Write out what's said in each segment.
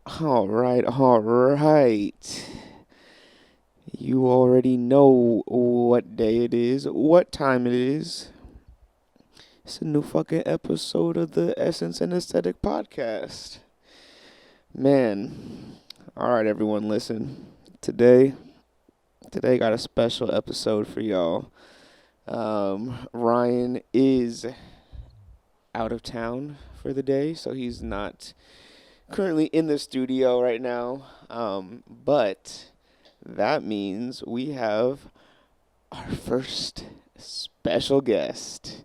All right, all right. You already know what day it is, what time it is. It's a new fucking episode of the Essence and Aesthetic podcast. Man, all right, everyone, listen. Today, today got a special episode for y'all. Ryan is out of town for the day, so he's not currently in the studio right now. But that means we have our first special guest.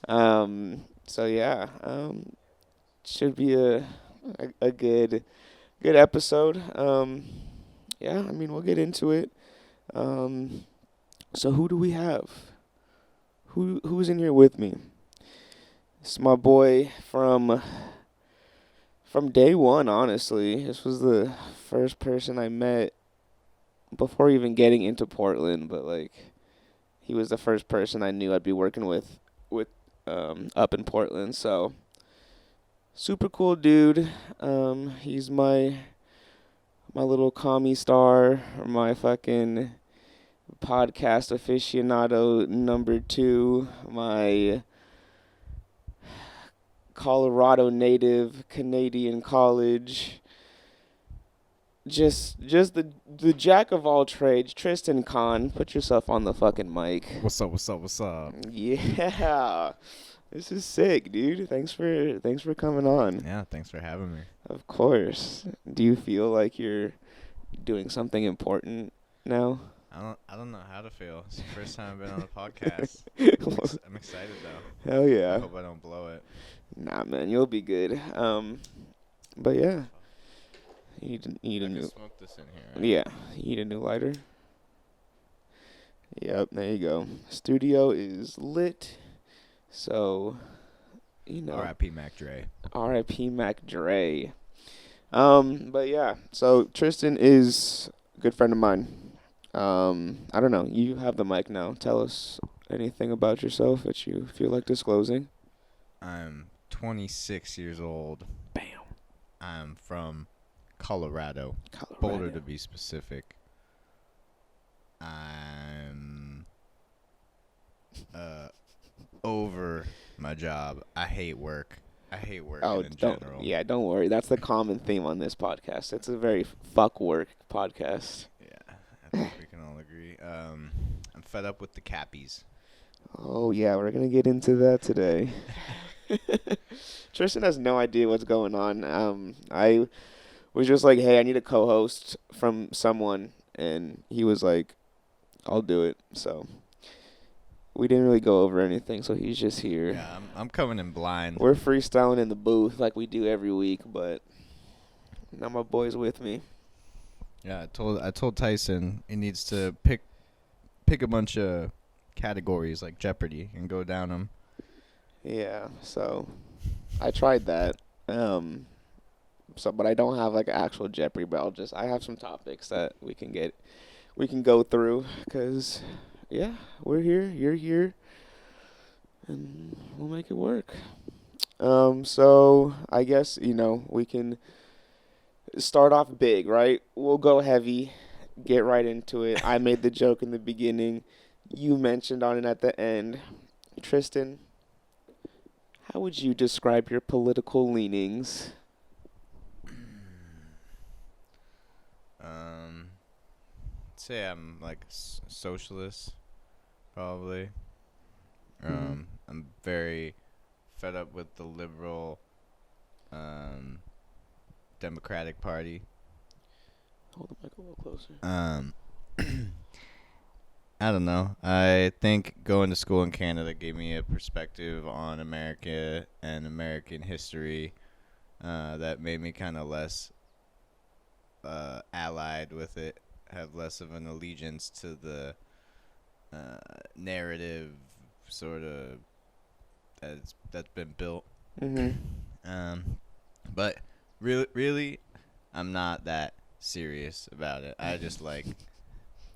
So yeah, should be a good episode. Yeah, I mean we'll get into it. So who do we have? Who's in here with me? It's my boy from day one. Honestly, this was the first person I met before even getting into Portland, but like he was the first person I knew I'd be working with up in Portland. So super cool dude. He's my little commie star, or my fucking podcast aficionado number two, my Colorado native, Canadian college. Just the jack of all trades, Tristan Khan. Put yourself on the fucking mic. What's up, what's up, what's up? Yeah. This is sick, dude. Thanks for coming on. Yeah, thanks for having me. Of course. Do you feel like you're doing something important now? I don't know how to feel. It's the first time I've been on a podcast. I'm excited though. Hell yeah. I hope I don't blow it. Nah, man, you'll be good. But yeah. You need a I new. can smoke this in here. Right? Yeah, you need a new lighter. Yep, there you go. Studio is lit, so you know. R.I.P. Mac Dre. R.I.P. Mac Dre. But yeah, so Tristan is a good friend of mine. I don't know. You have the mic now. Tell us anything about yourself that you feel like disclosing. I'm 26 years old. Bam. I'm from Colorado. Boulder to be specific. I'm over my job. I hate work. I hate working in general. Yeah, don't worry. That's the common theme on this podcast. It's a very fuck work podcast. Yeah, I think we can all agree. I'm fed up with the cappies. Oh yeah, we're gonna get into that today. Tristan has no idea what's going on. I was just like, hey, I need a co-host from someone, and he was like, I'll do it. So we didn't really go over anything, so he's just here. Yeah, I'm coming in blind. We're freestyling in the booth like we do every week, but now my boy's with me. Yeah, I told Tyson he needs to pick a bunch of categories like Jeopardy and go down them. Yeah, so I tried that. But I don't have like actual Jeopardy, but I have some topics that we can go through, cause yeah, we're here, you're here, and we'll make it work. So I guess we can start off big, right? We'll go heavy, get right into it. I made the joke in the beginning, you mentioned on it at the end. Tristan, how would you describe your political leanings? Say I'm like socialist, probably. I'm very fed up with the liberal, Democratic Party. Hold the mic a little closer. I don't know. I think going to school in Canada gave me a perspective on America and American history, that made me kind of less allied with it, have less of an allegiance to the narrative sort of that's been built. But really, I'm not that serious about it. I just like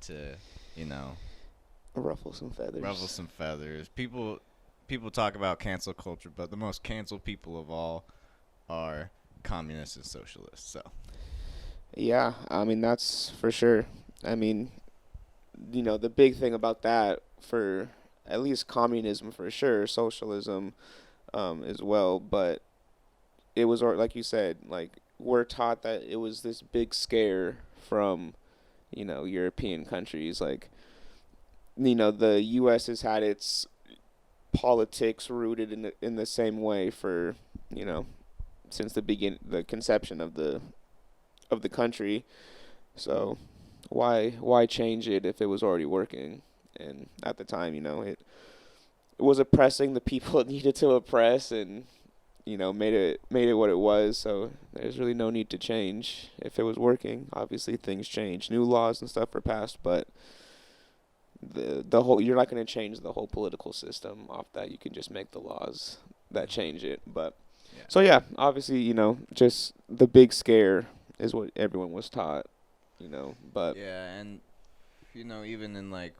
to, ruffle some feathers. People talk about cancel culture, but the most canceled people of all are communists and socialists. So Yeah, I mean that's for sure. I mean, the big thing about that for at least communism for sure, socialism as well, but it was like you said, like we're taught that it was this big scare from, European countries like the US has had its politics rooted in the same way for, you know, since the conception of the country. So why change it if it was already working? And at the time, it was oppressing the people it needed to oppress, and made it what it was. So there's really no need to change if it was working. Obviously, things change, new laws and stuff are passed, but the whole you're not going to change the whole political system off that. You can just make the laws that change it. But yeah, so yeah, obviously, just the big scare is what everyone was taught. But yeah, and even in like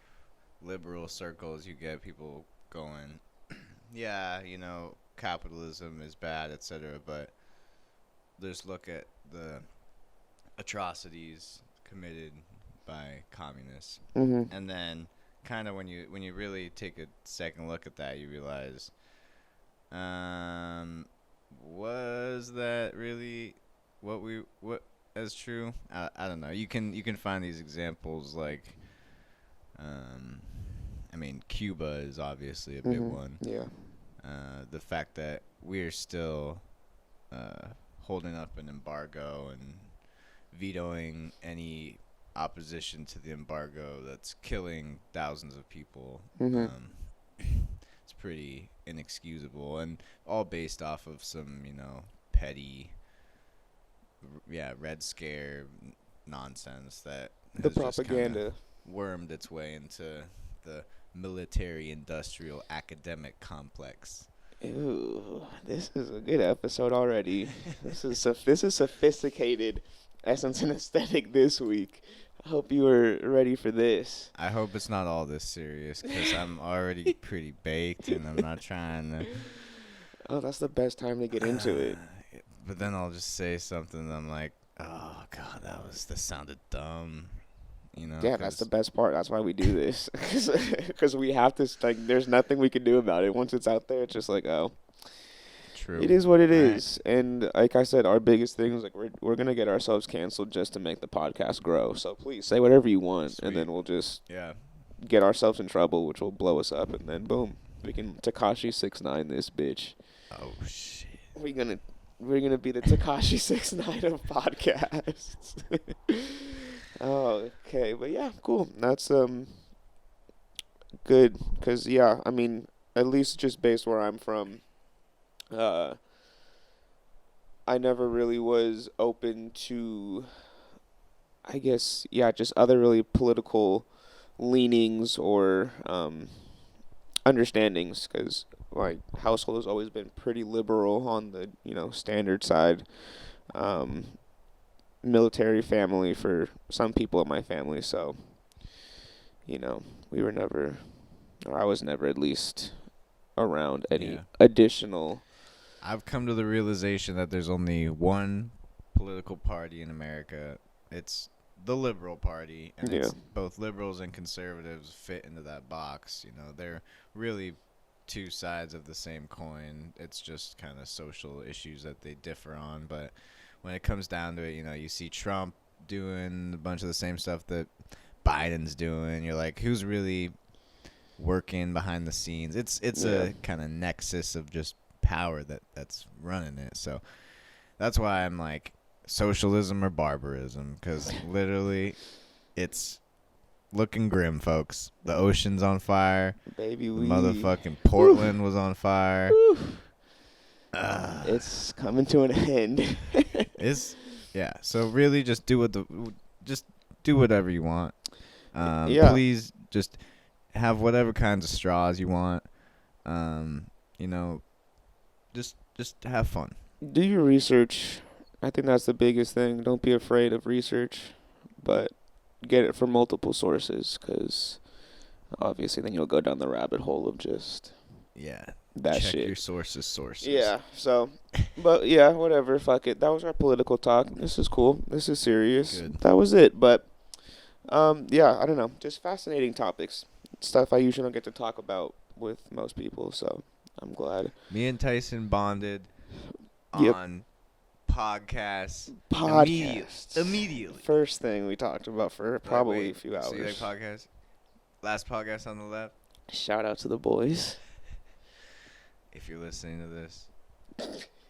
liberal circles, you get people going, yeah, capitalism is bad, etc. But just look at the atrocities committed by communists, hmm and then kind of when you really take a second look at that, you realize, was that really what as true? I don't know. You can find these examples like, I mean, Cuba is obviously a big one. yeah, The fact that we're still holding up an embargo and vetoing any opposition to the embargo that's killing thousands of people. hmm It's pretty inexcusable, and all based off of some, petty, Red Scare nonsense that the has just kind of propaganda. wormed its way into the military-industrial academic complex. Ooh, this is a good episode already. This is sophisticated essence and aesthetic this week. I hope you were ready for this. I hope it's not all this serious, because I'm already pretty baked, and I'm not trying to. Oh, that's the best time to get into it. But then I'll just say something that I'm like, oh god, that sounded dumb. Yeah, that's the best part. That's why we do this, because we have to. Like, there's nothing we can do about it. Once it's out there, it's just like, oh, True. it is what it Right. is. And like I said, our biggest thing is like we're gonna get ourselves canceled just to make the podcast grow. So please say whatever you want, Sweet. and then we'll just Yeah. get ourselves in trouble, which will blow us up, and then boom, we can Tekashi 6ix9ine this bitch. Oh shit. We're gonna be the Tekashi 6ix9ine of podcasts. Oh, okay, but yeah, cool. That's good, cause yeah, I mean, at least just based where I'm from, I never really was open to, I guess, yeah, just other really political leanings or understandings, cause my household has always been pretty liberal on the standard side. Um, Military family for some people in my family, so we were never, or I was never at least around any Yeah. additional. I've come to the realization that there's only one political party in America. It's the Liberal Party, and Yeah. it's both liberals and conservatives fit into that box. They're really two sides of the same coin. It's just kind of social issues that they differ on, but when it comes down to it, you see Trump doing a bunch of the same stuff that Biden's doing. You're like, who's really working behind the scenes? It's Yeah. a kind of nexus of just power that's running it. So that's why I'm like, socialism or barbarism, because literally it's looking grim, folks. The ocean's on fire. Baby, The we motherfucking Portland was on fire. it's coming to an end. So really just do whatever you want. Yeah. Please just have whatever kinds of straws you want. Just have fun. Do your research. I think that's the biggest thing. Don't be afraid of research, but get it from multiple sources, because obviously then you'll go down the rabbit hole of just Yeah. that Check shit. your sources. Yeah, so But yeah, whatever. Fuck it. That was our political talk. This is cool. This is serious. Good. That was it. But yeah, I don't know. Just fascinating topics. Stuff I usually don't get to talk about with most people. So I'm glad. Me and Tyson bonded Yep. on podcasts. Podcasts. Immediately. First thing we talked about for probably Wait, a few hours. so you like podcasts? Last podcast on the left. Shout out to the boys. If you're listening to this,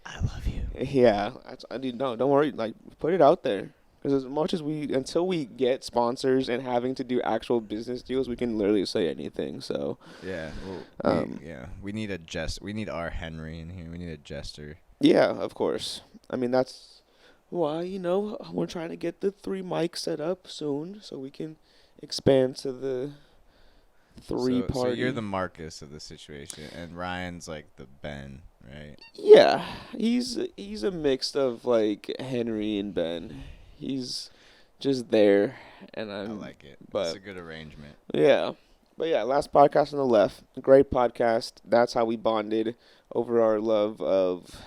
I love you. Yeah, I need no. Don't worry. Like, put it out there. Because as much as until we get sponsors and having to do actual business deals, we can literally say anything. So Yeah. well, We need a jest. We need our Henry in here. We need a jester. yeah, of course. I mean, that's why we're trying to get the 3 mics set up soon, so we can expand to the 3 party. So you're the Marcus of the situation, and Ryan's like the Ben, right? Yeah, he's a mix of like Henry and Ben. He's just there, and I I'm. like it. But It's a good arrangement. yeah, but yeah, last podcast on the left, great podcast. That's how we bonded over our love of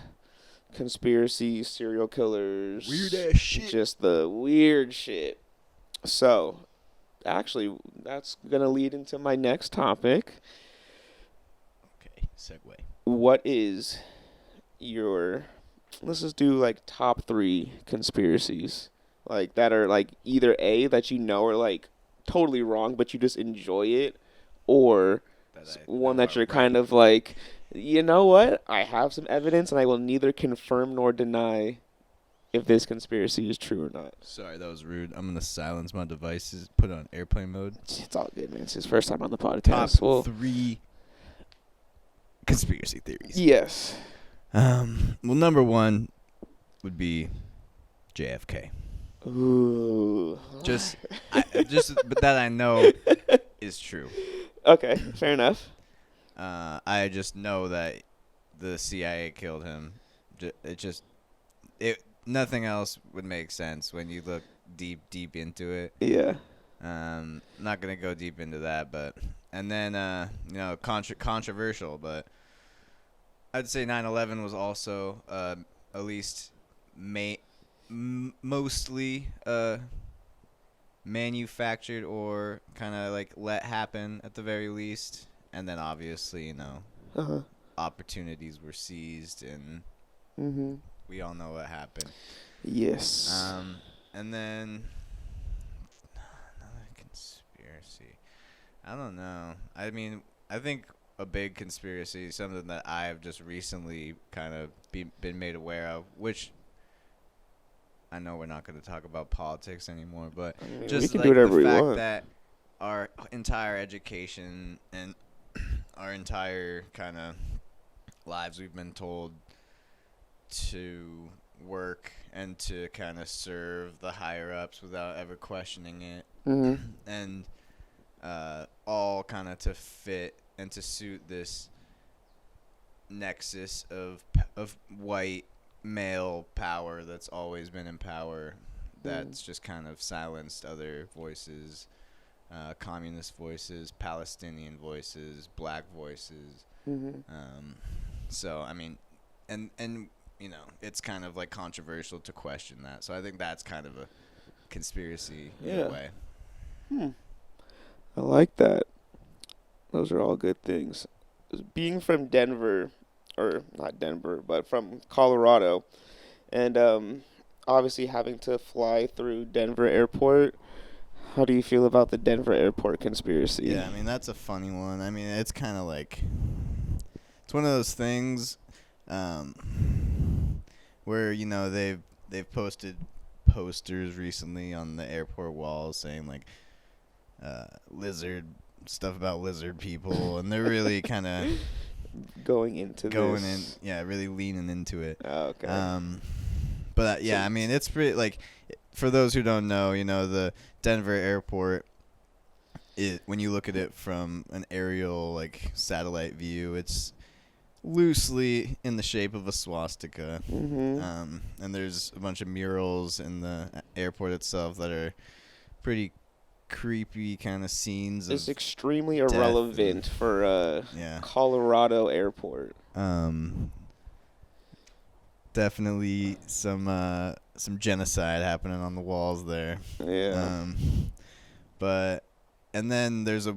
conspiracy, serial killers, Weird ass shit. just the weird shit. So, actually, that's gonna lead into my next topic. Okay, segue. What is your? Let's just do like top 3 conspiracies, like that are like either A, that are like totally wrong, but you just enjoy it, or one that you're kind of like, you know what? I have some evidence, and I will neither confirm nor deny if this conspiracy is true or not. Sorry, that was rude. I'm gonna silence my devices. Put it on airplane mode. It's all good, man. It's his first time on the podcast. Top 3 conspiracy theories. Yes. Well, number 1 would be JFK. Ooh. But that I know is true. Okay, fair enough. I just know that the CIA killed him. Nothing else would make sense when you look deep into it. Yeah. Not gonna go deep into that, but and then controversial, but I'd say 9/11 was also at least mostly manufactured or kind of like let happen at the very least, and then obviously opportunities were seized, and we all know what happened. Yes. And then another conspiracy. I don't know. I mean, I think a big conspiracy, something that I've just recently kind of been made aware of, which I know we're not going to talk about politics anymore, but just we can like do whatever the we fact want. that our entire education and our entire kind of lives, we've been told to work and to kind of serve the higher ups without ever questioning it, and all kind of to fit and to suit this nexus of white male power that's always been in power, that's just kind of silenced other voices, communist voices, Palestinian voices, black voices. So I mean, and it's kind of like controversial to question that. So I think that's kind of a conspiracy in a way. I like that. Those are all good things. Being from Denver, or not Denver, but from Colorado, and obviously having to fly through Denver Airport, how do you feel about the Denver Airport conspiracy? Yeah, I mean, that's a funny one. I mean, it's kind of like, it's one of those things where, they've posted posters recently on the airport walls saying, like, lizard stuff about lizard people, and they're really kind of really leaning into it. Oh, okay. But yeah, I mean, it's pretty, like, for those who don't know, the Denver airport, when you look at it from an aerial, like, satellite view, it's loosely in the shape of a swastika. And there's a bunch of murals in the airport itself that are pretty creepy kind of scenes. It's extremely irrelevant for yeah. Colorado airport. definitely some genocide happening on the walls there. Yeah. But and then there's a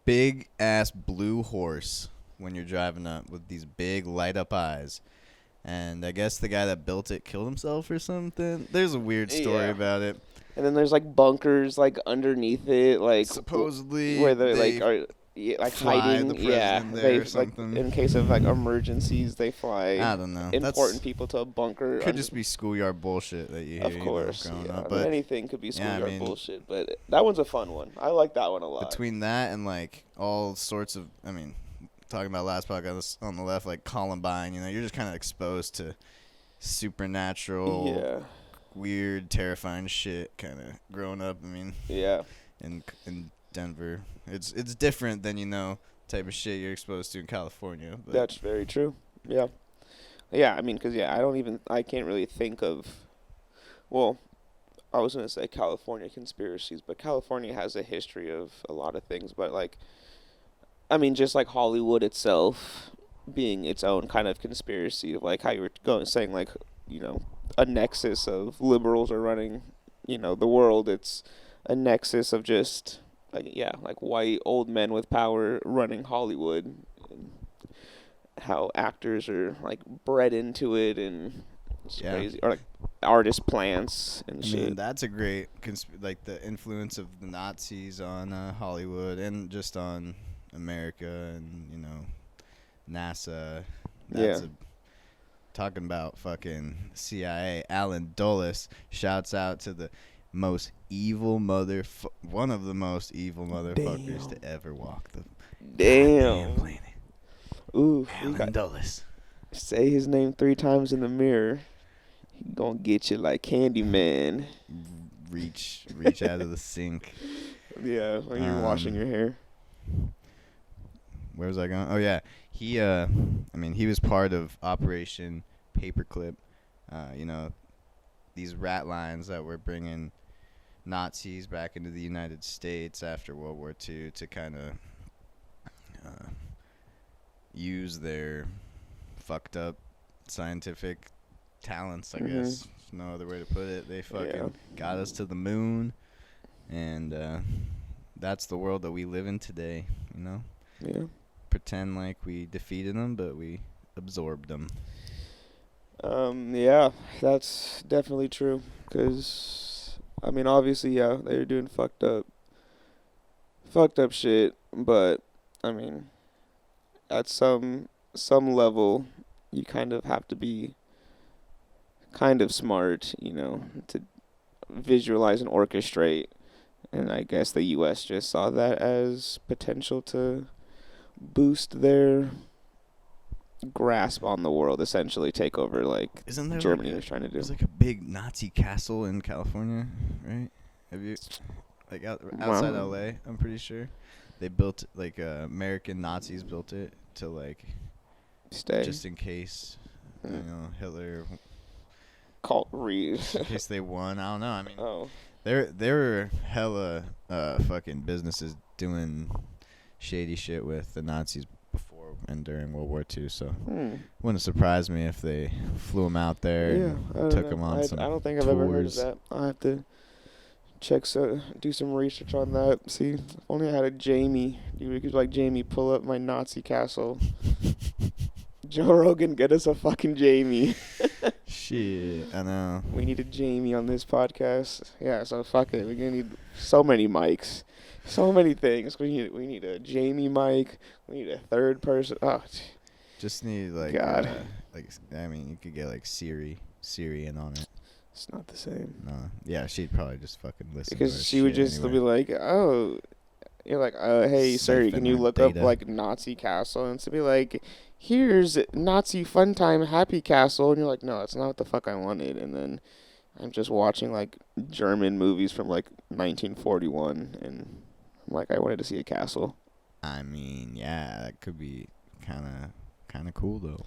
big ass blue horse when you're driving up with these big light up eyes. And I guess the guy that built it killed himself or something. There's a weird story Yeah. about it. And then there's like bunkers like underneath it, like Supposedly where they they like are like fly hiding. the Yeah, president there they or something. like in case of like emergencies, they fly I don't know. important people to a bunker. Could just be schoolyard bullshit that you hear. Of course, growing yeah. up. I But mean, anything could be yeah, schoolyard bullshit, but that one's a fun one. I like that one a lot. between that and like all sorts of, talking about last podcast on the left, like Columbine, you're just kind of exposed to supernatural, weird, terrifying shit kind of growing up. Yeah. In Denver, it's different than type of shit you're exposed to in California. But That's very true. Yeah. Yeah, I mean, because, I can't really think of, well, I was going to say California conspiracies, but California has a history of a lot of things. But, like, I mean, just like Hollywood itself being its own kind of conspiracy of, like, how you were saying, like, a nexus of liberals are running, the world. It's a nexus of just, like white old men with power running Hollywood. And how actors are, like, bred into it, and it's crazy. Or, like, artist plants and shit. That's a great, like, the influence of the Nazis on Hollywood and just on America and, NASA. Talking about fucking CIA, Alan Dulles shouts out to the most evil one of the most evil motherfuckers to ever walk the goddamn planet. Ooh, Alan Dulles. Say his name 3 times in the mirror. He gonna get you like Candyman. Reach out of the sink. Yeah, when you're washing your hair. Where was I going? Oh yeah, he was part of Operation Paperclip. These rat lines that were bringing Nazis back into the United States after World War II to kind of use their fucked up scientific talents, I guess. No other way to put it. They fucking got us to the moon, and that's the world that we live in today, Yeah. Pretend like we defeated them, but we absorbed them. Yeah, that's definitely true. Because, obviously, yeah, they were doing fucked up shit. But, at some level, you kind of have to be kind of smart, to visualize and orchestrate. And I guess the U.S. just saw that as potential to boost their grasp on the world, essentially take over, like Isn't there Germany was trying to do. There's like a big Nazi castle in California, right? Have you, like, outside LA? I'm pretty sure they built, like, American Nazis built it to, like, Stay. just in case, Hitler. In case they won. I don't know. Oh. There were hella fucking businesses doing shady shit with the Nazis before and during World War II, so wouldn't surprise me if they flew them out there and took them on some I don't think tours. I've ever heard of that. I'll have to do some research on that. See, if only I had a Jamie. We could, like, Jamie, pull up my Nazi castle. Joe Rogan, get us a fucking Jamie. Shit, I know. We need a Jamie on this podcast. Yeah, so fuck it. We're gonna need so many mics, so many things. We need a Jamie mic. We need a third person. Oh, just need, like, God. You could get, like, Siri in on it. It's not the same. No, yeah, she'd probably just fucking listen. Because she would just be like, "Oh, you're like, hey, Siri, can you look up, like, Nazi castle?" And to be like, "Here's Nazi Funtime Happy Castle," and you're like, "No, that's not what the fuck I wanted." And then I'm just watching, like, German movies from, like, 1941, and I'm like, I wanted to see a castle. Yeah, that could be kind of cool though.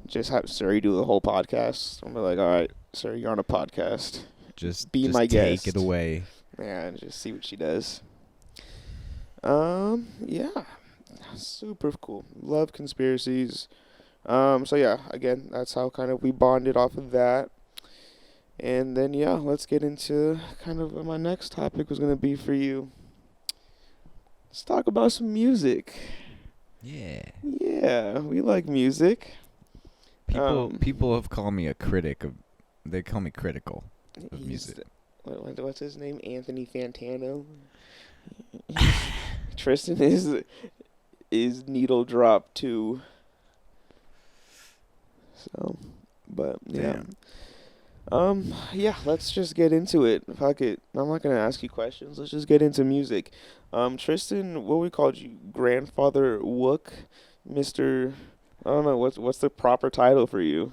Just have Siri do the whole podcast. I'm like, all right, Siri, you're on a podcast. Just be my guest. Take it away. Yeah, and just see what she does. Yeah. Super cool. Love conspiracies. So yeah, again, that's how kind of we bonded off of that. And then yeah, let's get into kind of what my next topic was gonna be for you. Let's talk about some music. Yeah. Yeah, we like music. People have called me a critic of. They call me critical of He's music. what's his name? Anthony Fantano. Tristan is needle drop too. So, but yeah. Damn. Yeah, let's just get into it. Fuck it. I'm not gonna ask you questions. Let's just get into music. Tristan, what we called you, grandfather Wook, Mister. I don't know what's the proper title for you.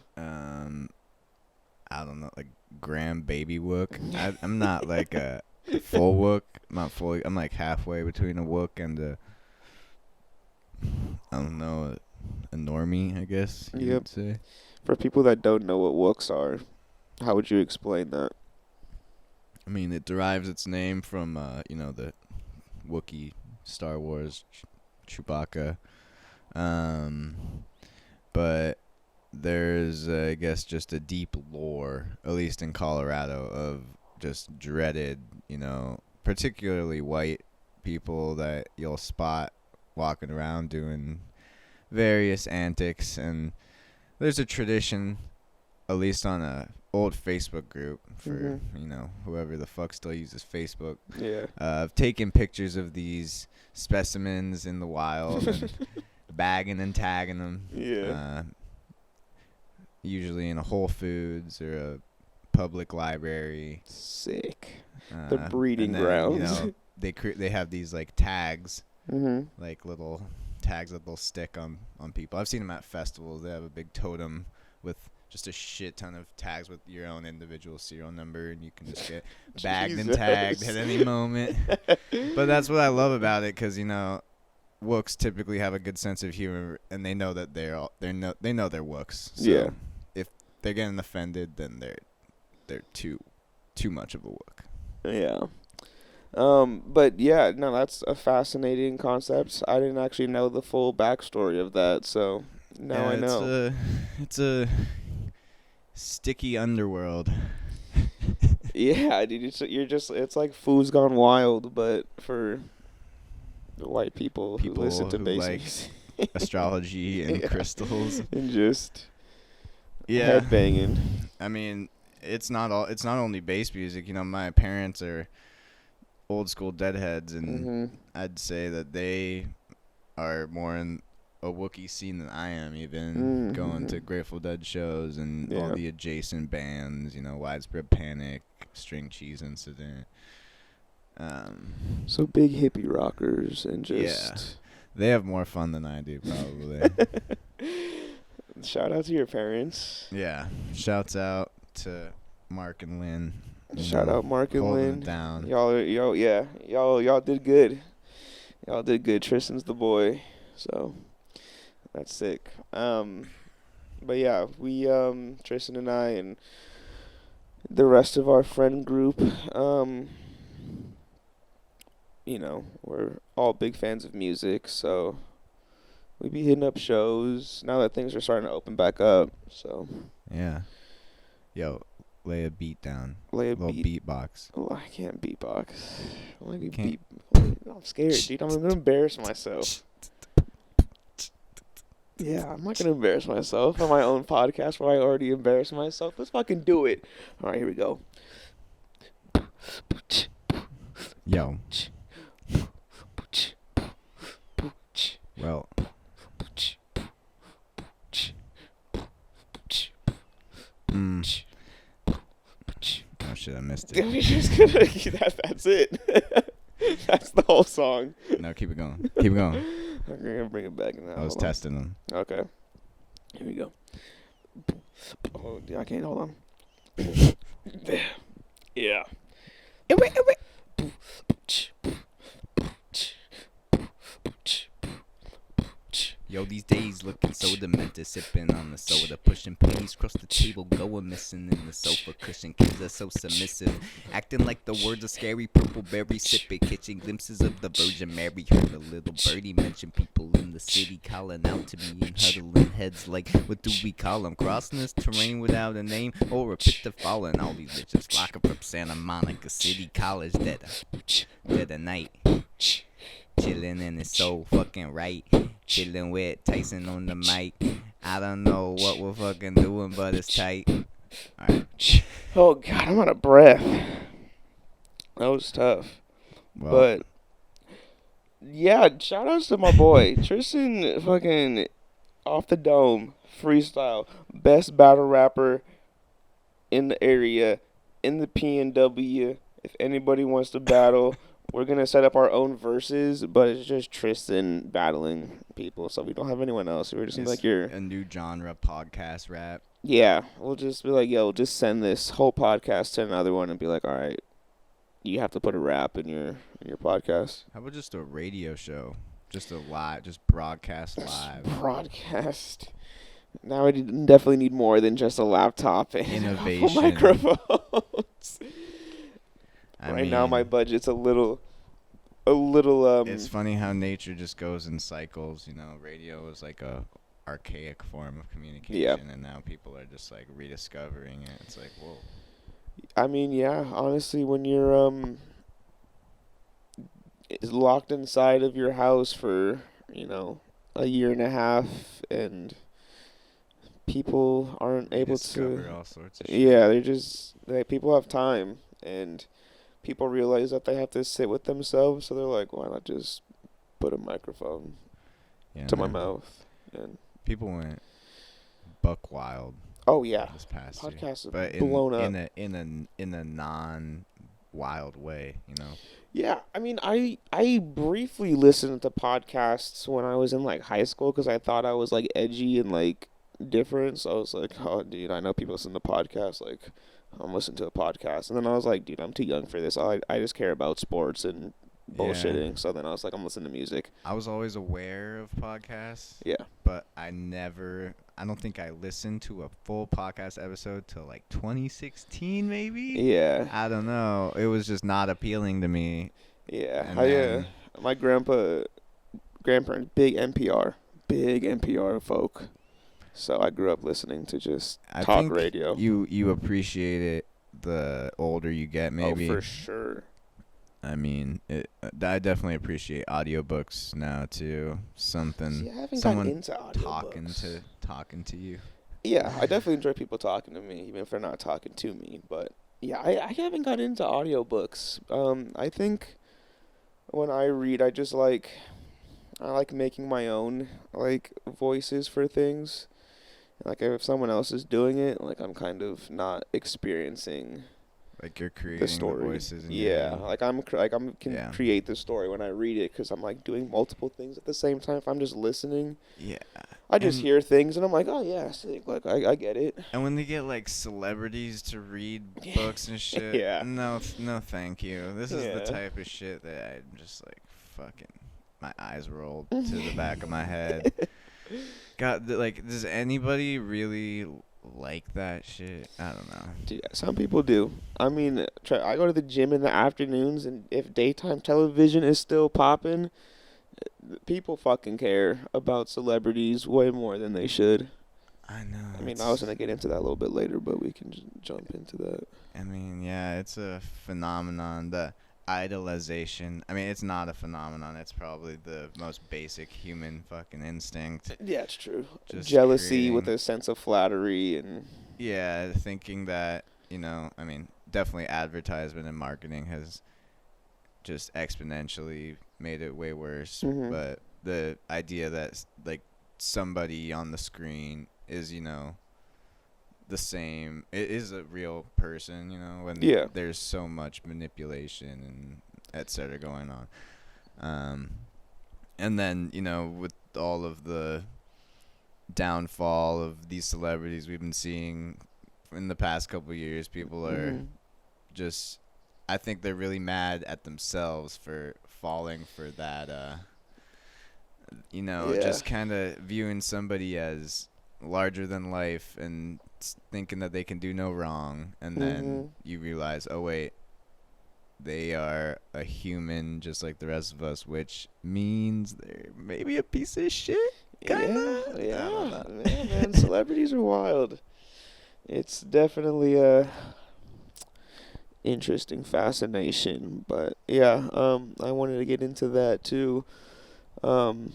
I don't know, like grandbaby Wook. I'm not like a full Wook. I'm not fully. I'm like halfway between a Wook and a. I don't know, a normie, I guess you Yep. would say. For people that don't know what Wooks are, how would you explain that? I mean, it derives its name from the Wookiee, Star Wars, Chewbacca. But there's, I guess, just a deep lore, at least in Colorado, of just dreaded, particularly white people that you'll spot walking around doing various antics. And there's a tradition, at least on a old Facebook group for, whoever the fuck still uses Facebook, Yeah. of taking pictures of these specimens in the wild and bagging and tagging them. Yeah. Usually in a Whole Foods or a public library. Sick. The breeding grounds. They have these like tags, Mm-hmm. like little tags that they'll stick on people. I've seen them at festivals. They have a big totem with just a shit ton of tags with your own individual serial number, and you can just get bagged and tagged at any moment. But that's what I love about it, because Wooks typically have a good sense of humor, and they know that they know they're Wooks. So Yeah. if they're getting offended, then they're too much of a Wook. Yeah. But yeah, no, that's a fascinating concept. I didn't actually know the full backstory of that, so now I know. It's a sticky underworld. Yeah, dude, it's like Food's Gone Wild, but for the white people who listen to who basics. Astrology and Yeah. crystals. And just Yeah. headbanging. I mean, it's not only bass music. My parents are old school Deadheads, and Mm-hmm. I'd say that they are more in a Wookiee scene than I am, even going to Grateful Dead shows and all the adjacent bands, Widespread Panic, String Cheese Incident. So big hippie rockers and just they have more fun than I do, probably. Shout out to your parents. Yeah, shouts out to Mark and Lynn. Shout out Mark and holding Lynn. it down. Y'all did good. Y'all did good. Tristan's the boy, so that's sick. But yeah, we Tristan and I and the rest of our friend group, we're all big fans of music, so we be hitting up shows now that things are starting to open back up. So Yeah. Yo, lay a beat down. lay a Little beat. beatbox. Oh, I can't beatbox. Can't. I'm scared, dude. I'm gonna embarrass myself. Yeah, I'm not gonna embarrass myself on my own podcast where I already embarrass myself. Let's fucking do it. All right, here we go. Yo. Well. Oh shit, I missed it. We're just gonna. That's it. That's the whole song. No, keep it going. Keep it going. I'm gonna bring it back now. I was testing them. Okay. Here we go. Oh, I can't. Hold on. Yeah. Yo, these days looking so demented, sipping on the soda, pushing pennies across the table, going missing in the sofa cushion. Kids are so submissive, acting like the words are scary. Purple berry sipping, catching glimpses of the Virgin Mary. Heard a little birdie mention people in the city, calling out to me and huddling heads like, what do we call them? Crossing this terrain without a name or a pit to fall in. All these bitches lock up from Santa Monica City College dead of night. Chillin' and it's so fucking right. Chillin' with Tyson on the mic. I don't know what we're fucking doing, but it's tight. Alright. Oh God, I'm out of breath. That was tough. Well, But yeah, shout outs to my boy Tristan, fucking off the dome freestyle, best battle rapper in the area, in the PNW. If anybody wants to battle, we're gonna set up our own verses, but it's just Tristan battling people, so we don't have anyone else. We're just it's like you're. a new genre, podcast rap. Yeah, we'll just be like, yo, just send this whole podcast to another one and be like, all right, you have to put a rap in your podcast. How about just a radio show? Just broadcast live. Broadcast. Now I definitely need more than just a laptop and Innovation. microphones. I Now mean, my budget's a little it's funny how nature just goes in cycles. You know, radio is like a archaic form of communication, and now people are just like rediscovering it. It's like, whoa. I mean, yeah, honestly, when you're is locked inside of your house for, a year and a half and people aren't able Discover to all sorts of shit. yeah, people have time and people realize that they have to sit with themselves, so they're like, why not just put a microphone to my mouth? And people went buck wild oh yeah, this past podcasts year, but have blown up in a non wild way, you know. Yeah, I mean, I briefly listened to podcasts when I was in like high school because I thought I was like edgy and like different. So I was like, oh, dude, I know people listen to podcasts. Like, I'm listening to a podcast, and then I was like, dude, I'm too young for this. I just care about sports and bullshitting. Yeah. So then I was like, I'm listening to music. I was always aware of podcasts. Yeah. But I don't think I listened to a full podcast episode till like 2016 maybe. Yeah. I don't know. It was just not appealing to me. Yeah. And My grandparents, big NPR folk. So I grew up listening to just I talk think radio. You appreciate it the older you get, maybe. Oh, for sure. I mean, I definitely appreciate audiobooks now too. See, I haven't someone gotten into audiobooks. talking to you. Yeah, I definitely enjoy people talking to me, even if they're not talking to me. But yeah, I haven't got into audiobooks. I think when I read, I like making my own like voices for things. Like if someone else is doing it, like I'm kind of not experiencing Like you're creating the story. voices. In your Yeah, head. like I can create the story when I read it because I'm like doing multiple things at the same time. If I'm just listening, Yeah. I just hear things and I'm like, oh yeah, sick. Like I get it. And when they get like celebrities to read books and shit, Yeah. no, thank you. This is the Yeah. type of shit that I'm just like fucking. My eyes rolled to the back of my head. God, like, does anybody really like that shit? I don't know. Dude, some people do. I mean, I go to the gym in the afternoons, and if daytime television is still popping, people fucking care about celebrities way more than they should. I know. I mean, I was gonna get into that a little bit later, but we can just jump into that. I mean, yeah, it's a phenomenon. The idolization. I mean, it's not a phenomenon. It's probably the most basic human fucking instinct. Yeah, it's true. Just Jealousy with a sense of flattery and yeah, thinking that, I mean, definitely advertisement and marketing has just exponentially made it way worse. Mhm. But the idea that like somebody on the screen is, the same. It is a real person, when there's so much manipulation and et cetera going on. And then, with all of the downfall of these celebrities we've been seeing in the past couple of years, people are just, I think they're really mad at themselves for falling for that, just kind of viewing somebody as larger than life and thinking that they can do no wrong, and then you realize, oh wait, they are a human just like the rest of us, which means they're maybe a piece of shit. Yeah, Kinda. I don't yeah, know. yeah, man. Celebrities are wild. It's definitely a interesting fascination, but yeah, I wanted to get into that too.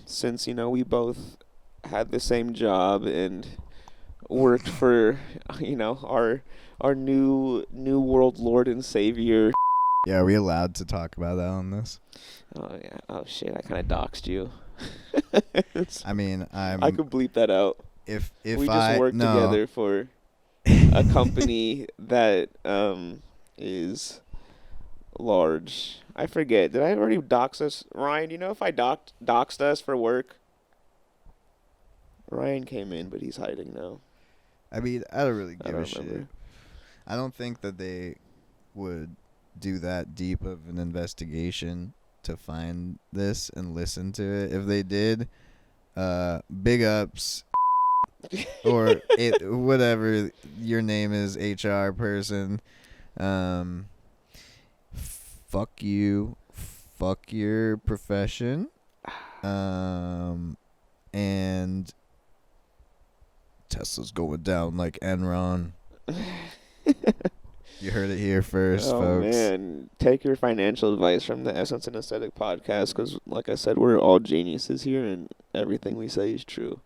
Since we both had the same job and worked for our new world lord and savior. Yeah, are we allowed to talk about that on this? Oh yeah. Oh shit. I kind of doxed you. I mean, I could bleep that out. if We just I worked no. together for a company that is large. I forget. Did I already dox us, Ryan? You know if I doxed us for work? Ryan came in, but he's hiding now. I mean, I don't really I give a don't shit. remember. I don't think that they would do that deep of an investigation to find this and listen to it. If they did, big ups or whatever your name is, HR person. Um, fuck you, fuck your profession, and Tesla's going down like Enron. You heard it here first, Oh folks. man, take your financial advice from the Essence and Aesthetic podcast, because, like I said, we're all geniuses here, and everything we say is true.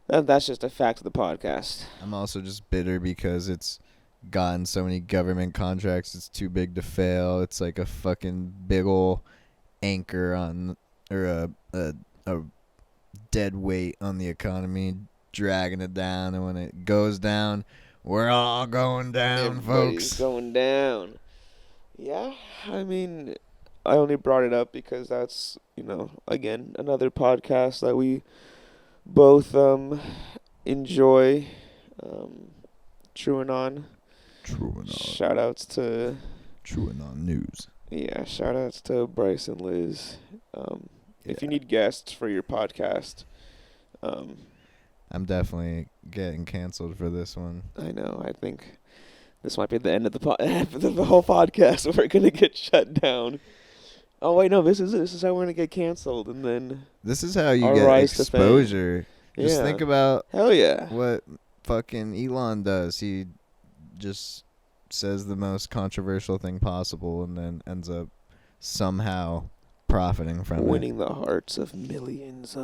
That's just a fact of the podcast. I'm also just bitter because it's gotten so many government contracts. It's too big to fail. It's like a fucking big ol' anchor on, or a dead weight on the economy, dragging it down. And when it goes down, we're all going down, Everybody's folks. going down. Yeah, I mean, I only brought it up because that's, again, another podcast that we both enjoy. TrueAnon. Shout outs to TrueAnon News. Yeah, shout outs to Bryce and Liz. If you need guests for your podcast, I'm definitely getting canceled for this one. I know. I think this might be the end of the whole podcast. We're gonna get shut down. Oh wait, no. This is it. This is how we're gonna get canceled, and then This is how you our get rise to fame. exposure. Just Yeah. think about Hell yeah. what fucking Elon does. He just says the most controversial thing possible and then ends up somehow profiting from Winning the hearts of millions.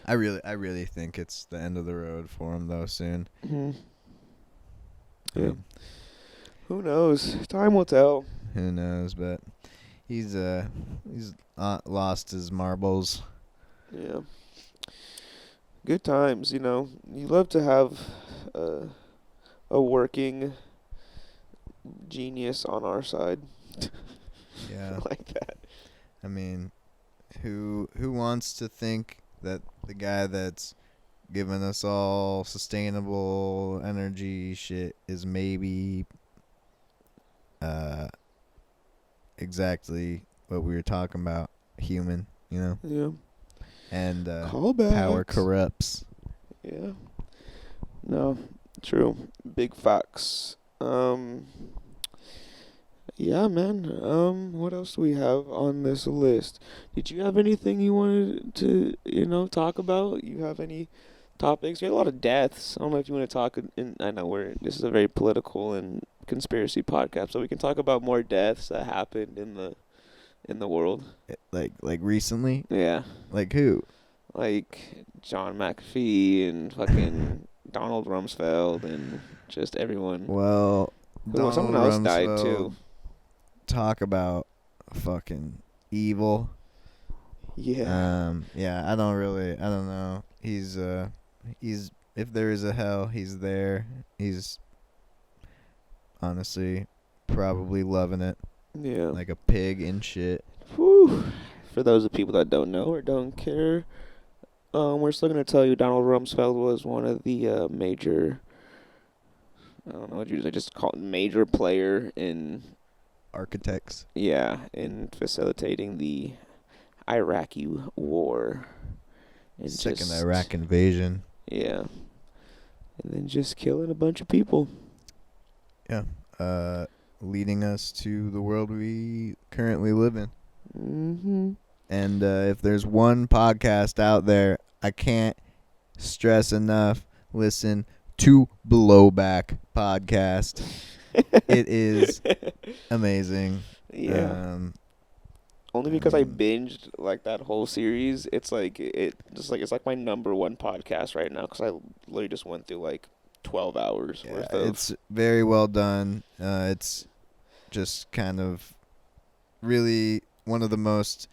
I really think it's the end of the road for him though soon. Mm-hmm. Yeah. Who knows? Time will tell. Who knows? But he's lost his marbles. Yeah. Good times, You love to have a working genius on our side. Yeah. Like that. I mean, who wants to think that the guy that's giving us all sustainable energy shit is maybe exactly what we were talking about, human, Yeah. And Callbacks. power corrupts. Yeah. No, true. Big facts. Yeah, man. What else do we have on this list? Did you have anything you wanted to, talk about? You have any topics? We had a lot of deaths. I don't know if you want to talk. I know this is a very political and conspiracy podcast, so we can talk about more deaths that happened in the world. Like recently? Yeah. Like who? Like John McAfee and fucking Donald Rumsfeld and just everyone. Well, Someone else died too. Talk about fucking evil. Yeah. Yeah, I don't know. He's if there is a hell, he's there. He's honestly probably loving it. Yeah. Like a pig and shit. Whew. For those of people that don't know or don't care, we're still going to tell you Donald Rumsfeld was one of the major, I don't know what you just call it, major player in architects. Yeah, in facilitating the Iraqi war. And Second Iraq invasion. Yeah. And then just killing a bunch of people. Yeah. leading us to the world we currently live in. Mm-hmm. And if there's one podcast out there, I can't stress enough, listen to Blowback Podcast. It is amazing. Yeah. Only I because I mean, binged like that whole series. It's like it's like my number one podcast right now because I literally just went through like 12 hours yeah, worth of. it's very well done. It's just kind of really one of the most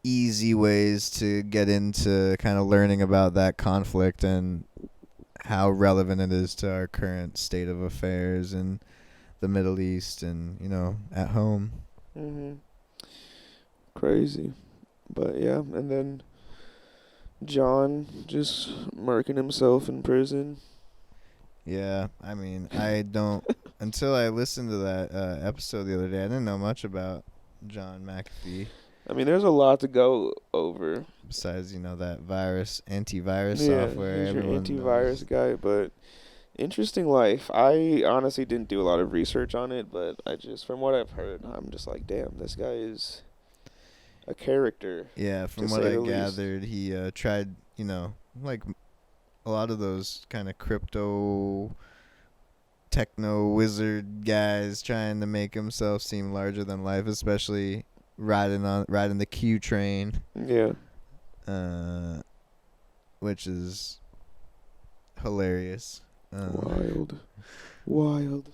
easy ways to get into kind of learning about that conflict and how relevant it is to our current state of affairs in the Middle East and, at home. Mm-hmm. Crazy, but yeah, and then John just murking himself in prison. Yeah, I mean, I don't until I listened to that episode the other day, I didn't know much about John McAfee I mean, there's a lot to go over. besides, that antivirus Yeah, software he's your everyone antivirus knows. guy, but interesting life. I honestly didn't do a lot of research on it, but from what I've heard, I'm just like, damn, this guy is a character, Yeah, to from what say I the least. gathered, he tried, like a lot of those kind of crypto techno wizard guys trying to make himself seem larger than life, especially riding the Q train, Yeah. uh, which is hilarious. Wild. Wild.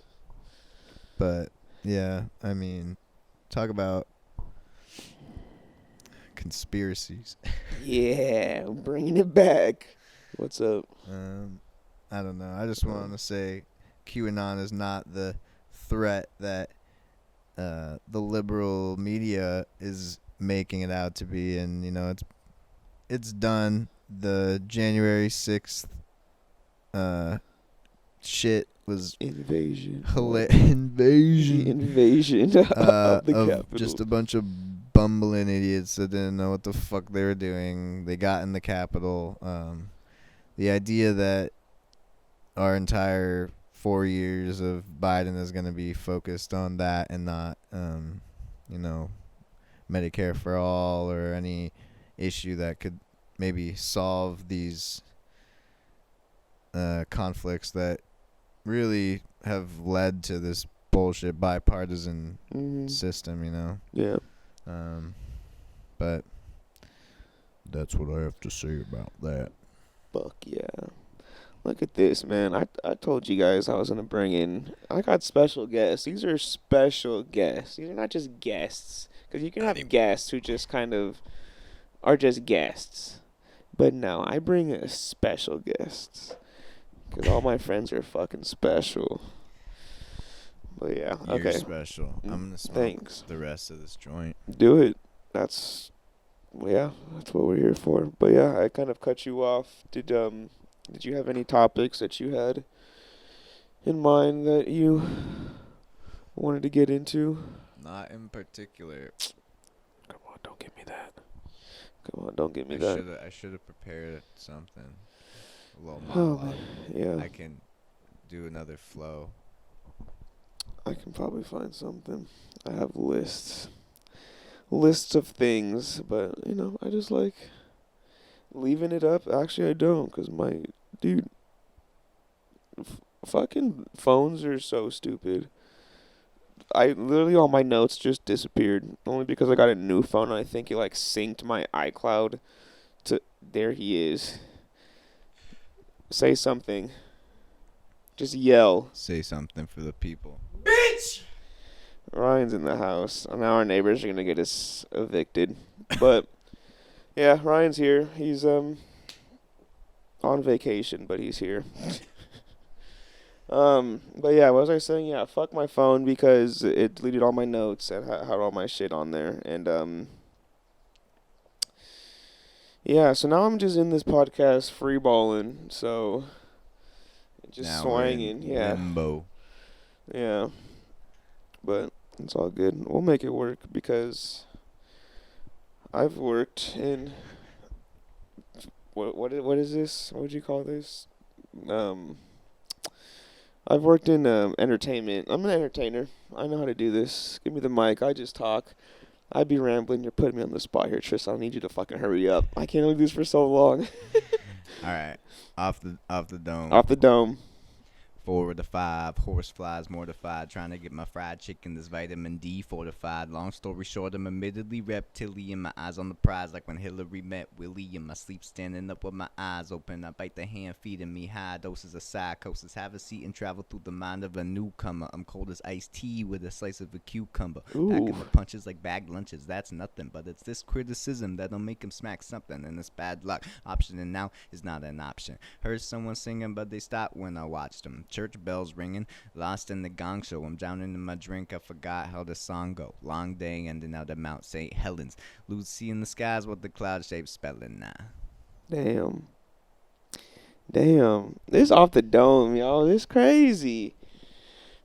But yeah, I mean, talk about conspiracies. Yeah, bringing it back. What's up? I don't know. I just want to say QAnon is not the threat that the liberal media is making it out to be, and it's done. The January 6th shit was Invasion. invasion The invasion of the of Capitol. just a bunch of bumbling idiots that didn't know what the fuck they were doing. They got in the Capitol. The idea that our entire 4 years of Biden is going to be focused on that and not, Medicare for all or any issue that could maybe solve these conflicts that really have led to this bullshit bipartisan system. Yeah. But that's what I have to say about that. Fuck yeah. Look at this, man. I told you guys I was going to bring in. I got special guests. These are special guests. These are not just guests. Because you can have guests who just kind of are just guests. But no, I bring special guests. Because all my friends are fucking special. But yeah, You're okay. special. I'm going to smoke Thanks. the rest of this joint. Do it. That's what we're here for. But yeah, I kind of cut you off. Did you have any topics that you had in mind that you wanted to get into? Not in particular. Come on, don't give me that. Come on, don't give me I that. should have prepared something. A little Oh, monologue. yeah. I can do another flow. I can probably find something. I have lists of things, but I just like leaving it up. Actually, I don't, cause my dude, fucking phones are so stupid. I literally all my notes just disappeared only because I got a new phone and I think it like synced my iCloud to there he is. Say something. Just yell. Say something for the people. Ryan's in the house. Now our neighbors are gonna get us evicted. But yeah, Ryan's here. He's on vacation, but he's here. But yeah, what was I saying? Yeah, fuck my phone because it deleted all my notes and had all my shit on there. And yeah, so now I'm just in this podcast freeballing. So just Now swinging. we're in Yeah, limbo. yeah. But it's all good. We'll make it work because I've worked in what is this? What would you call this? I've worked in entertainment. I'm an entertainer. I know how to do this. Give me the mic. I just talk. I'd be rambling. You're putting me on the spot here, Tristan. I need you to fucking hurry up. I can't only do this for so long. All right, off the dome. Off the dome. 4 to 5, horse flies mortified, trying to get my fried chicken, this vitamin D fortified. Long story short, I'm admittedly reptilian, my eyes on the prize like when Hillary met Willie. In my sleep, standing up with my eyes open, I bite the hand feeding me high doses of psychosis. Have a seat and travel through the mind of a newcomer. I'm cold as iced tea with a slice of a cucumber. Packing the punches like bagged lunches, that's nothing, but it's this criticism that'll make him smack something, and it's bad luck. Optioning now is not an option. Heard someone singing, but they stopped when I watched them. Church bells ringing, lost in the gong show. I'm drowning in my drink, I forgot how the song go. Long day ending out at Mount St. Helens. Lucy in the skies, what the cloud shape spelling now. Damn. This off the dome, y'all. This crazy.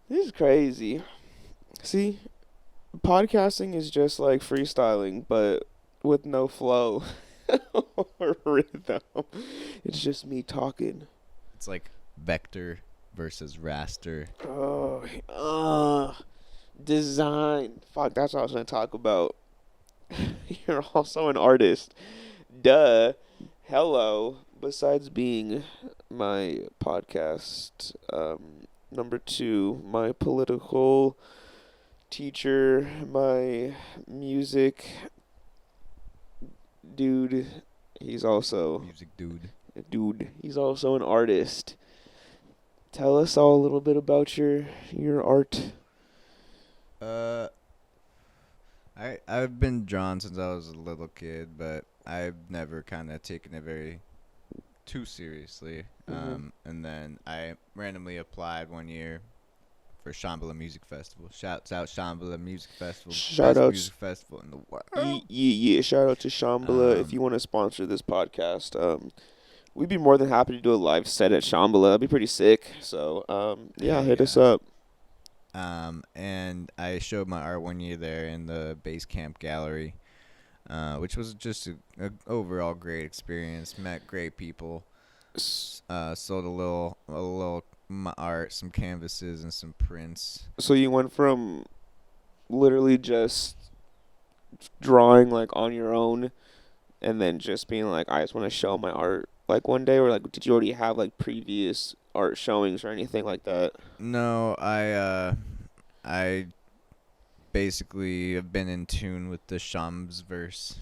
This is crazy. See, podcasting is just like freestyling, but with no flow or rhythm. It's just me talking. It's like vector versus raster. Design. Fuck, that's what I was going to talk about. You're also an artist. Duh. Hello. Besides being my podcast, number 2, my political teacher, my music dude, he's also Music dude. he's also an artist. Tell us all a little bit about your art. I've been drawn since I was a little kid, but I've never kind of taken it very too seriously. And then I randomly applied one year for Shambhala Music Festival. Shouts out Shambhala Music Festival. Shout Best outs. music festival in the world. Yeah. Shout out to Shambhala. If you want to sponsor this podcast, we'd be more than happy to do a live set at Shambhala. That'd be pretty sick. So, hit us up. And I showed my art one year there in the base camp gallery, which was just a overall great experience. Met great people. Sold a little my art, some canvases and some prints. So you went from literally just drawing like on your own, and then just being like, I just want to show my art like one day, or like did you already have like previous art showings or anything like that? No, I basically have been in tune with the Shamsverse,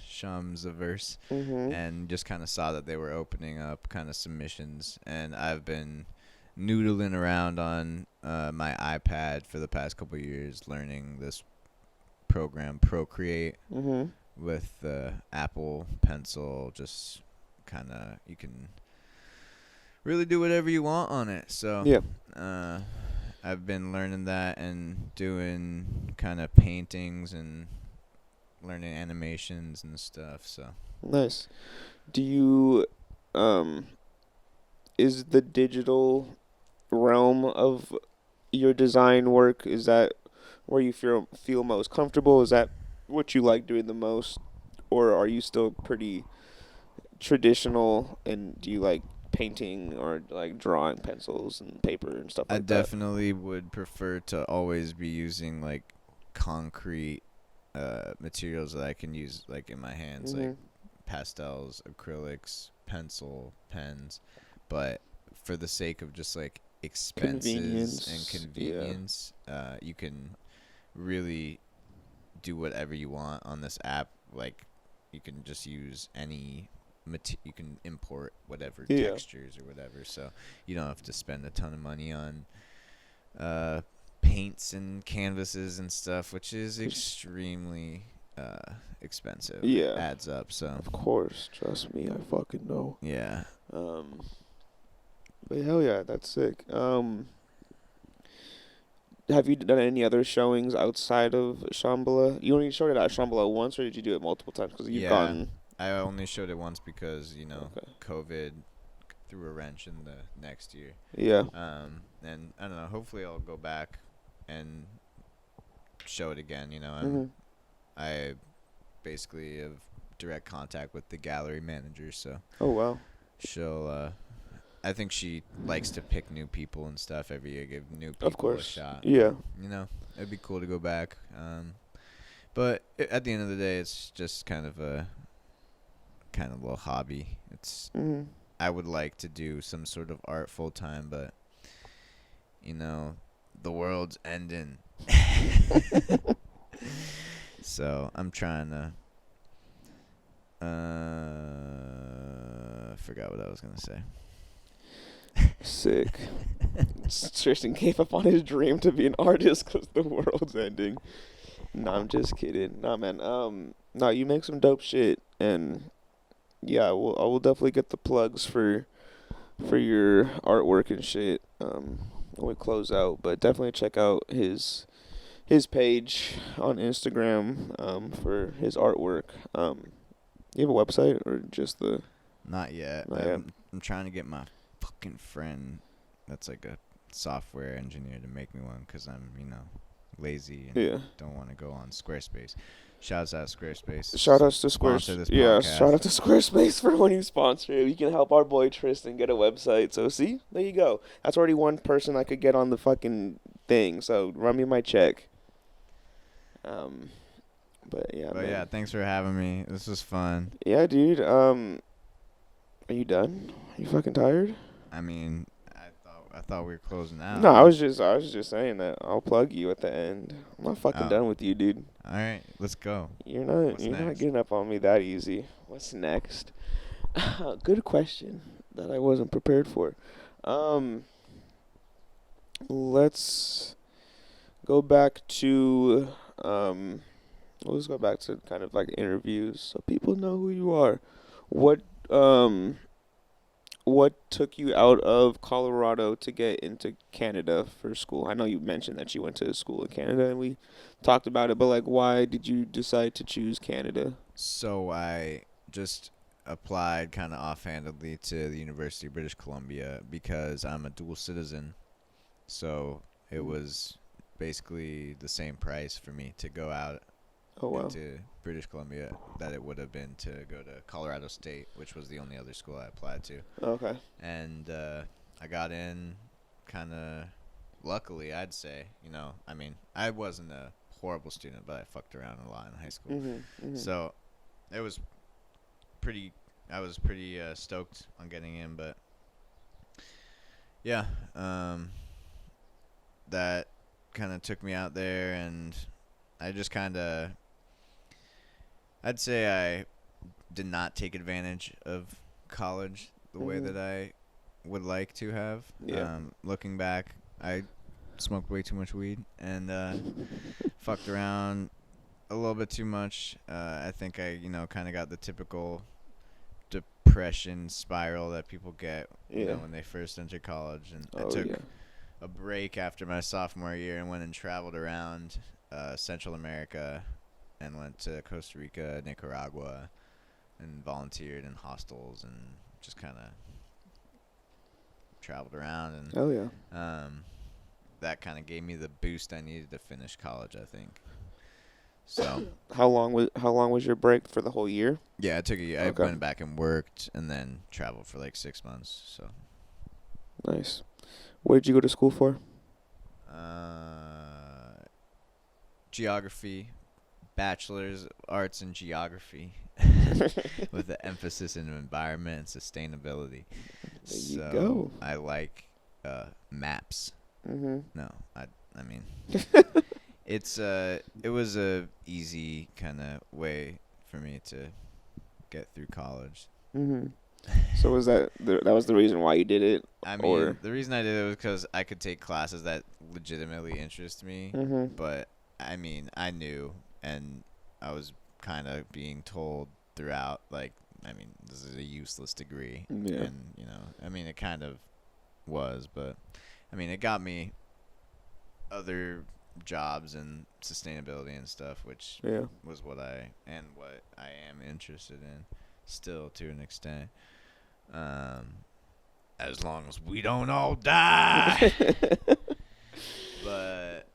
and just kind of saw that they were opening up kind of submissions, and I've been noodling around on my iPad for the past couple of years, learning this program Procreate with the Apple Pencil. Just kind of, you can really do whatever you want on it. So Yeah. I've been learning that and doing kind of paintings and learning animations and stuff. So Nice. Do you is the digital realm of your design work, is that where you feel most comfortable? Is that what you like doing the most, or are you still pretty traditional, and do you like painting or like drawing pencils and paper and stuff I like that? definitely would prefer to always be using like concrete materials that I can use like in my hands, like pastels, acrylics, pencil, pens. But for the sake of just like expenses and convenience, you can really do whatever you want on this app. Like you can just use any you can import whatever textures or whatever, so you don't have to spend a ton of money on paints and canvases and stuff, which is extremely expensive. Yeah. It adds up. So Of course, trust me, I fucking know. yeah. But hell yeah, that's sick. Have you done any other showings outside of Shambhala? You only showed it at Shambhala once, or did you do it multiple times? Because you've gone. I only showed it once because, you know, Okay. COVID threw a wrench in the next year. Yeah. And I don't know, hopefully I'll go back and show it again, you know. I basically have direct contact with the gallery manager, so Oh wow. she'll I think she likes to pick new people and stuff every year, give new Of people a course. shot. Yeah. You know, it'd be cool to go back. But at the end of the day, it's just kind of a little hobby. Mm-hmm. I would like to do some sort of art full time, but you know, the world's ending. So I'm trying to. Forgot what I was gonna say. Sick. Tristan gave up on his dream to be an artist because the world's ending. Nah, I'm just kidding. Nah, man. Nah, you make some dope shit, and yeah, I will definitely get the plugs for your artwork and shit. When we close out, but definitely check out his page on Instagram. For his artwork. You have a website or just the? Not yet. Not yet. I'm trying to get my fucking friend that's like a software engineer to make me one because I'm, lazy and Yeah. don't want to go on Squarespace. Shouts out Squarespace. Shout outs to Sponsor Squarespace. this Yeah, podcast. shout out to Squarespace for when you sponsor it. You can help our boy Tristan get a website. So see, there you go. That's already one person I could get on the fucking thing. So run me my check. But yeah, But man. yeah, thanks for having me. This was fun. Yeah, dude. Are you done? Are you fucking tired? I mean, I thought we were closing out. No, I was just saying that I'll plug you at the end. I'm not fucking done with you, dude. All right, let's go. You're not What's you're not next? getting up on me that easy. What's next? Good question that I wasn't prepared for. Let's go back to let's go back to kind of like interviews so people know who you are. What took you out of Colorado to get into Canada for school? I know you mentioned that you went to school in Canada and we talked about it, but like why did you decide to choose Canada? So I just applied kind of offhandedly to the University of British Columbia because I'm a dual citizen. So it was basically the same price for me to go out Oh wow. into British Columbia that it would have been to go to Colorado State, which was the only other school I applied to. Okay. And I got in kind of luckily, I'd say. I mean, I wasn't a horrible student, but I fucked around a lot in high school. Mm-hmm. So it was I was pretty stoked on getting in, but yeah, that kind of took me out there, and I just I'd say I did not take advantage of college the way that I would like to have. Yeah. Looking back, I smoked way too much weed and fucked around a little bit too much. I think I, kind of got the typical depression spiral that people get, when they first enter college. And I took a break after my sophomore year and went and traveled around Central America and went to Costa Rica, Nicaragua, and volunteered in hostels and just kind of traveled around. And Oh yeah. that kind of gave me the boost I needed to finish college, I think. So How long was your break for the whole year? yeah, it took a year. Okay. I went back and worked and then traveled for like 6 months. So Nice. What did you go to school for? Geography, bachelor's arts in geography, with the emphasis in environment and sustainability. There you So go. I like maps. Mm-hmm. No, I mean, it was a easy kind of way for me to get through college. Mm-hmm. So was that was the reason why you did it? I mean, the reason I did it was because I could take classes that legitimately interest me. Mm-hmm. But I mean, I knew, and I was kind of being told throughout, like, I mean, this is a useless degree. Yeah. And, I mean, it kind of was, but, I mean, it got me other jobs and sustainability and stuff, which was what I am interested in still to an extent. As long as we don't all die. But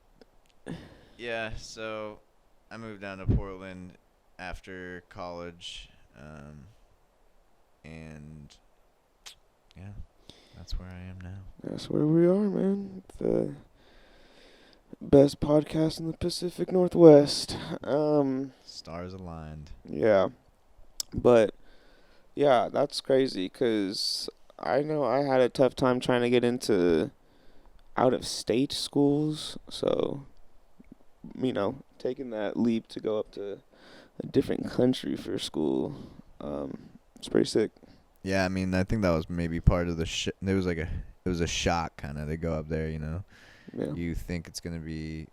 yeah, so I moved down to Portland after college, and yeah, That's where I am now. That's where we are, man. The best podcast in the Pacific Northwest. Stars aligned. Yeah, but yeah, that's crazy because I know I had a tough time trying to get into out of state schools. So, taking that leap to go up to a different country for school, it's pretty sick. Yeah, I mean, I think that was maybe part of the There was it was a shock kind of to go up there. Yeah. You think it's gonna be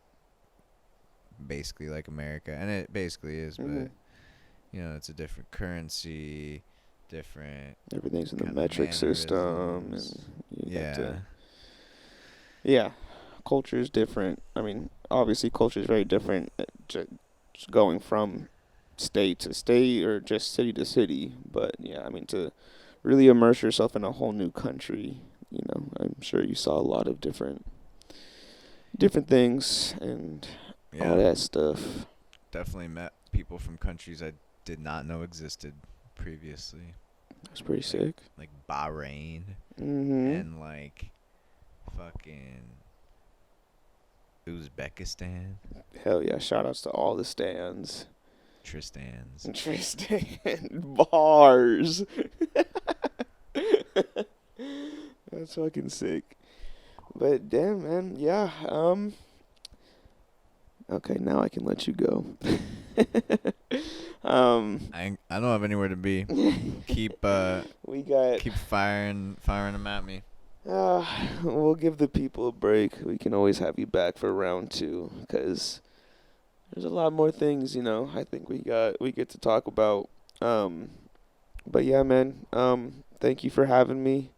basically like America, and it basically is, hmm but it's a different currency, different Everything's in the kind of metric system, mannerisms. and you have Yeah, to. Yeah, culture is different. I mean, obviously, culture is very different. Just going from state to state or just city to city. But yeah, I mean, to really immerse yourself in a whole new country, I'm sure you saw a lot of different things and all yeah. that stuff. Definitely met people from countries I did not know existed previously, That's pretty like sick. like Bahrain Mhm. and like fucking Uzbekistan, Hell yeah! Shout outs to all the stands. Tristan's. Tristan bars. That's fucking sick. But damn, man, yeah. Okay, now I can let you go. um, I don't have anywhere to be. Keep we got. keep firing them at me. We'll give the people a break. We can always have you back for round two, cause there's a lot more things. I think we get to talk about. Um, but yeah, man. Thank you for having me.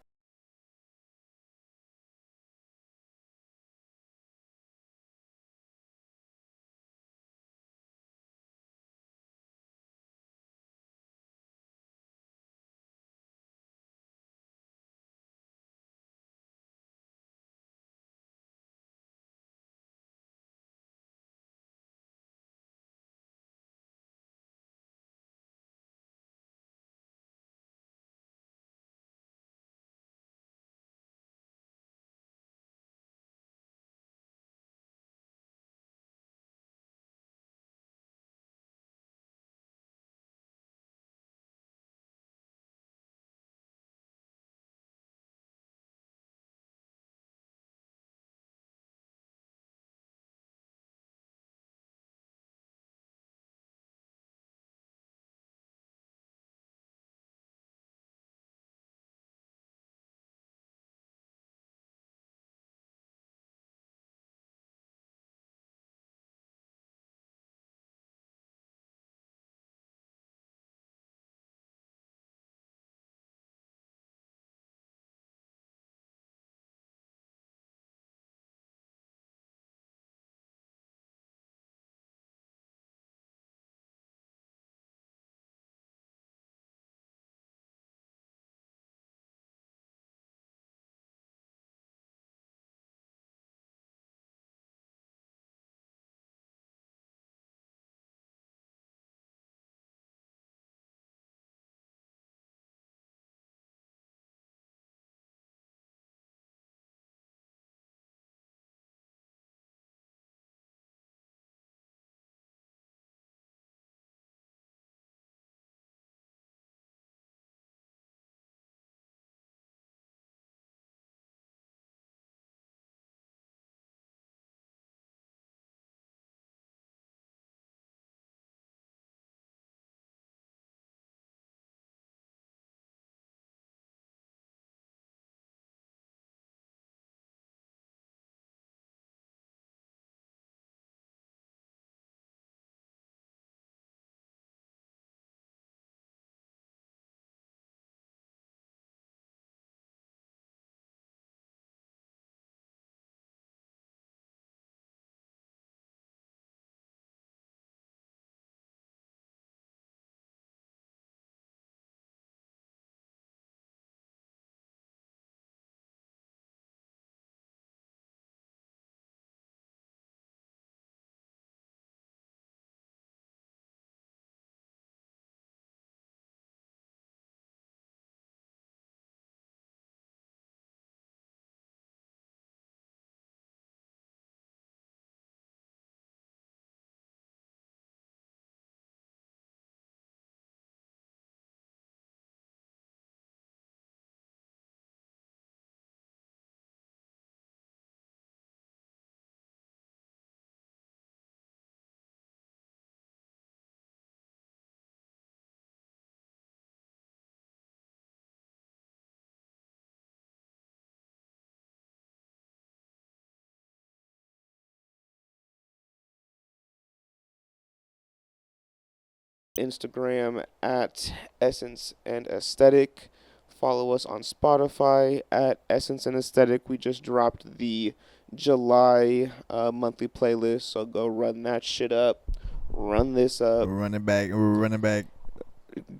Instagram at Essence and Aesthetic. Follow us on Spotify at Essence and Aesthetic. We just dropped the July monthly playlist, so go run that shit up. Run this up. We're running back. We're running back.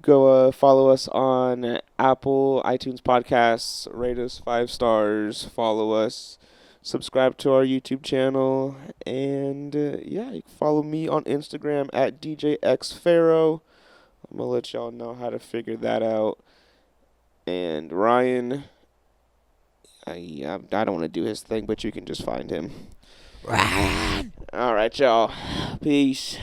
Go follow us on Apple, iTunes Podcasts. Rate us 5 stars. Follow us. Subscribe to our YouTube channel. And yeah, you can follow me on Instagram at DJXFaro. I'm going to let y'all know how to figure that out. And Ryan, I don't want to do his thing, but you can just find him. All right, y'all. Peace.